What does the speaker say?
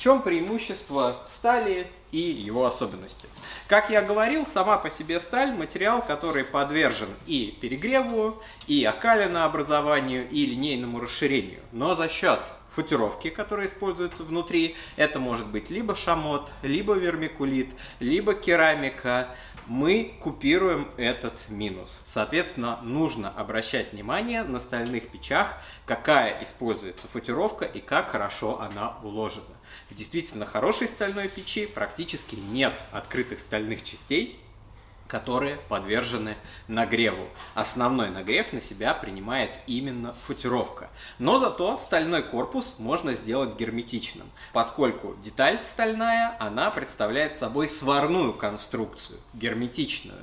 чем преимущество стали и его особенности? Как я говорил, сама по себе сталь – материал, который подвержен и перегреву, и окалинообразованию, и линейному расширению. Но за счет футировки, которая используется внутри, это может быть либо шамот, либо вермикулит, либо керамика, мы купируем этот минус. Соответственно, нужно обращать внимание на стальных печах, какая используется футировка и как хорошо она уложена. В действительно хорошей стальной печи практически нет открытых стальных частей, которые подвержены нагреву. Основной нагрев на себя принимает именно футировка. Но зато стальной корпус можно сделать герметичным, поскольку деталь стальная, она представляет собой сварную конструкцию, герметичную.